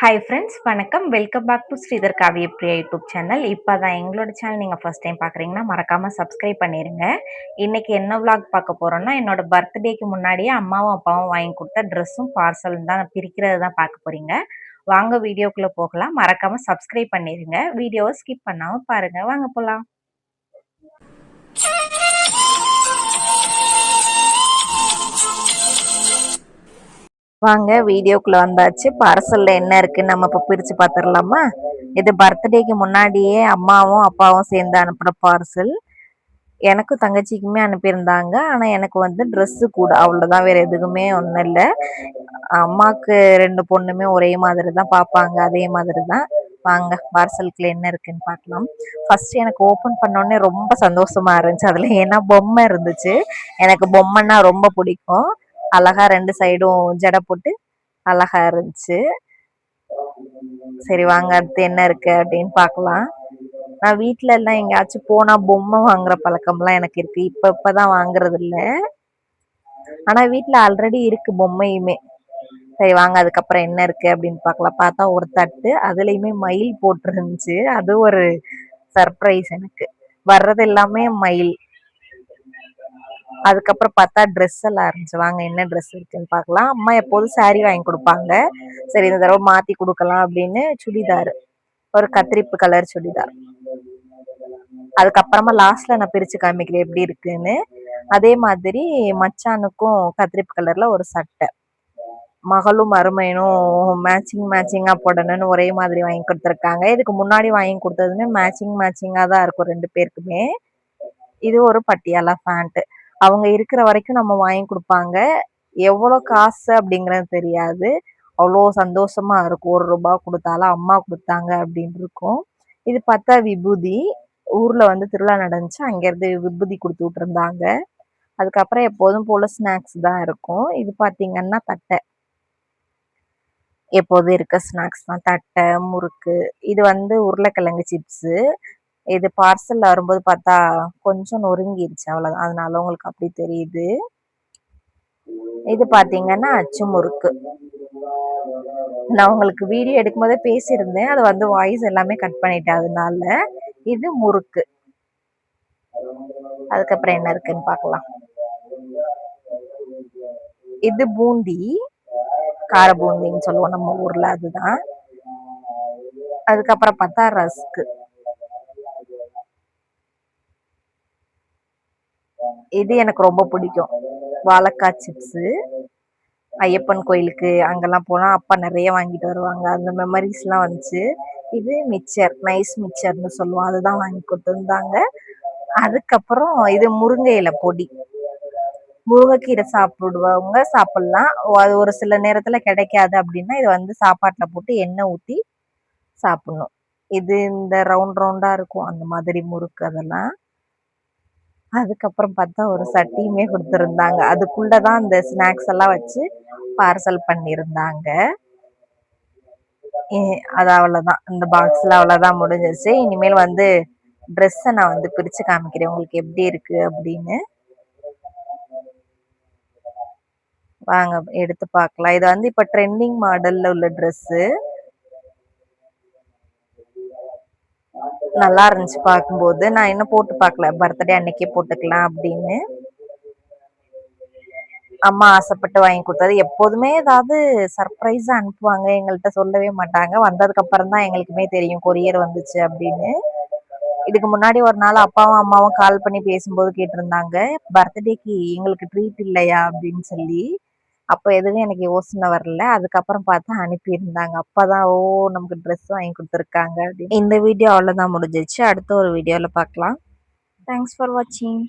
Hi friends, வணக்கம். Welcome back to Sridhar Kaviyapriya YouTube channel. இப்போ தான் எங்களோட சேனல் நீங்கள் ஃபர்ஸ்ட் டைம் பார்க்குறீங்கன்னா மறக்காமல் சப்ஸ்கிரைப் பண்ணிடுங்க. இன்னைக்கு என்ன விளாக் பார்க்க போகிறோன்னா, என்னோட பர்த்டேக்கு முன்னாடியே அம்மாவும் அப்பாவும் வாங்கி கொடுத்த ட்ரெஸ்ஸும் பார்சலும் தான் பிரிக்கிறது தான் பார்க்க போகிறீங்க. வாங்க வீடியோக்குள்ளே போகலாம். மறக்காமல் சப்ஸ்கிரைப் பண்ணிடுங்க. வீடியோவை ஸ்கிப் பண்ணாமல் பாருங்கள். வாங்க போகலாம். வாங்க வீடியோக்குள்ள வந்தாச்சு. பார்சல்ல என்ன இருக்குன்னு நம்ம இப்போ பிரிச்சு பார்த்துடலாமா? இது பர்த்டேக்கு முன்னாடியே அம்மாவும் அப்பாவும் சேர்ந்து அனுப்புற பார்சல். எனக்கும் தங்கச்சிக்குமே அனுப்பியிருந்தாங்க. ஆனா எனக்கு வந்து ட்ரெஸ்ஸு கூட அவ்வளோதான், வேற எதுக்குமே ஒன்றும் இல்லை. அம்மாவுக்கு 2 பொண்ணுமே ஒரே மாதிரி தான் பார்ப்பாங்க, அதே மாதிரி தான். வாங்க பார்சலுக்குள்ள என்ன இருக்குன்னு பார்க்கலாம். ஃபர்ஸ்ட் எனக்கு ஓப்பன் பண்ணோடனே ரொம்ப சந்தோஷமா இருந்துச்சு. அதுல ஏன்னா பொம்மை இருந்துச்சு. எனக்கு பொம்மைன்னா ரொம்ப பிடிக்கும். அழகா 2 சைடும் ஜடை போட்டு அழகா இருந்துச்சு. சரி வாங்க அடுத்து என்ன இருக்கு அப்படின்னு பார்க்கலாம். நான் வீட்டுல எல்லாம் எங்கேயாச்சும் போனா பொம்மை வாங்குற பழக்கம்லாம் எனக்கு இருக்கு. இப்பதான் வாங்குறது இல்ல. ஆனா வீட்டுல ஆல்ரெடி இருக்கு பொம்மையுமே. சரி வாங்க அதுக்கப்புறம் என்ன இருக்கு அப்படின்னு பார்க்கலாம். பார்த்தா ஒரு தட்டு, அதுலயுமே மயில் போட்டிருந்துச்சு. அது ஒரு சர்ப்ரைஸ் எனக்கு. வர்றது எல்லாமே மயில். அதுக்கப்புறம் பார்த்தா ட்ரெஸ் எல்லாம் இருந்துச்சு. வாங்க என்ன ட்ரெஸ் இருக்குன்னு பார்க்கலாம். அம்மா எப்போதும் சாரி வாங்கி கொடுப்பாங்க. சரி இந்த தடவை மாத்தி கொடுக்கலாம் அப்படின்னு சுடிதார், ஒரு கத்திரிப்பு கலர் சுடிதார். அதுக்கப்புறமா லாஸ்ட்ல நான் பிரிச்சு காமிக்கிறேன் எப்படி இருக்குன்னு. அதே மாதிரி மச்சானுக்கும் கத்திரிப்பு கலர்ல ஒரு சட்டை. மகளும் மருமையனும் மேட்சிங்கா போடணும்னு ஒரே மாதிரி வாங்கி கொடுத்துருக்காங்க. இதுக்கு முன்னாடி வாங்கி கொடுத்ததுமே மேட்சிங்கா தான் இருக்கும் 2 பேருக்குமே. இது ஒரு பட்டியாலா பேண்ட். அவங்க இருக்கிற வரைக்கும் நம்ம வாங்கி கொடுப்பாங்க. எவ்வளோ காசு அப்படிங்கிறது தெரியாது. அவ்வளோ சந்தோஷமா இருக்கும். 1 ரூபாய் கொடுத்தாலும் அம்மா கொடுத்தாங்க அப்படின்னு இருக்கும். இது பார்த்தா விபூதி. ஊர்ல வந்து திருவிழா நடந்துச்சு, அங்கிருந்து விபூதி கொடுத்து விட்டுருந்தாங்க. அதுக்கப்புறம் எப்போதும் போல ஸ்நாக்ஸ் தான் இருக்கும். இது பாத்தீங்கன்னா தட்டை, எப்போதும் இருக்க ஸ்நாக்ஸ் தான். தட்டை, முறுக்கு. இது வந்து உருளைக்கிழங்கு சிப்ஸ். இது பார்சல்ல வரும்போது பார்த்தா கொஞ்சம் நொறுங்கிருச்சு, அவ்வளவுதான். அதனால உங்களுக்கு அப்படி தெரியுது. இது பாத்தீங்கன்னா அச்சு முறுக்கு. நான் உங்களுக்கு வீடியோ எடுக்கும் போதே பேசியிருந்தேன், அது வந்து வாய்ஸ் எல்லாமே கட் பண்ணிட்டேன். அதனால இது முறுக்கு. அதுக்கப்புறம் என்ன இருக்குன்னு பார்க்கலாம். இது பூந்தி, கார பூந்தின்னு சொல்லுவோம் நம்ம ஊர்ல, அதுதான். அதுக்கப்புறம் பார்த்தா ரஸ்க். இது எனக்கு ரொம்ப பிடிக்கும், வாழைக்காய் சிப்ஸ். ஐயப்பன் கோயிலுக்கு அங்கெல்லாம் போனா அப்பா நிறைய வாங்கிட்டு வருவாங்க. அந்த மெமரிஸ் எல்லாம் வந்துச்சு. இது மிக்சர், நைஸ் மிக்சர்னு சொல்லுவோம், அதுதான் வாங்கி கொடுத்துருந்தாங்க. அதுக்கப்புறம் இது முருங்கை இலை பொடி. முருங்கைக்கீரை சாப்பிடுவாங்க, சாப்பிடலாம். அது ஒரு சில நேரத்துல கிடைக்காது அப்படின்னா இதை வந்து சாப்பாட்டுல போட்டு எண்ணெய் ஊத்தி சாப்பிடணும். இது இந்த ரவுண்டா இருக்கும் அந்த மாதிரி முறுக்கு அதெல்லாம். அதுக்கப்புறம் பார்த்தா ஒரு சட்டியுமே கொடுத்துருந்தாங்க. அதுக்குள்ளதான் அந்த ஸ்நாக்ஸ் எல்லாம் வச்சு பார்சல் பண்ணியிருந்தாங்க. அது அவ்வளவுதான். இந்த பாக்ஸ்ல அவ்வளவுதான் முடிஞ்சிருச்சு. இனிமேல் வந்து ட்ரெஸ்ஸை நான் வந்து பிரிச்சு காமிக்கிறேன் உங்களுக்கு எப்படி இருக்கு அப்படின்னு. வாங்க எடுத்து பார்க்கலாம். இது வந்து இப்ப ட்ரெண்டிங் மாடல்ல உள்ள ட்ரெஸ். நல்லா இருந்துச்சு பார்க்கும்போது. நான் இன்னும் போட்டு பார்க்கல, பர்த்டே அன்னைக்கே போட்டுக்கலாம் அப்படின்னு. அம்மா ஆசைப்பட்டு வாங்கி கொடுத்தது. எப்போதுமே ஏதாவது சர்ப்ரைஸா அனுப்புவாங்க, எங்கள்கிட்ட சொல்லவே மாட்டாங்க. வந்ததுக்கு அப்புறம் தான் எங்களுக்குமே தெரியும் கொரியர் வந்துச்சு அப்படின்னு. இதுக்கு முன்னாடி ஒரு நாள் அப்பாவும் அம்மாவும் கால் பண்ணி பேசும்போது கேட்டிருந்தாங்க, பர்த்டேக்கு எங்களுக்கு ட்ரீட் இல்லையா அப்படின்னு சொல்லி. அப்ப எதுவும் எனக்கு யோசனை வரல. அதுக்கப்புறம் பார்த்தா அனுப்பியிருந்தாங்க. அப்பதான் ஓ, நமக்கு ட்ரெஸ் வாங்கி கொடுத்துருக்காங்க அப்படின்னு. இந்த வீடியோ அவ்வளவுதான், முடிஞ்சிருச்சு. அடுத்த ஒரு வீடியோல பார்க்கலாம். தேங்க்ஸ் ஃபார் வாட்சிங்.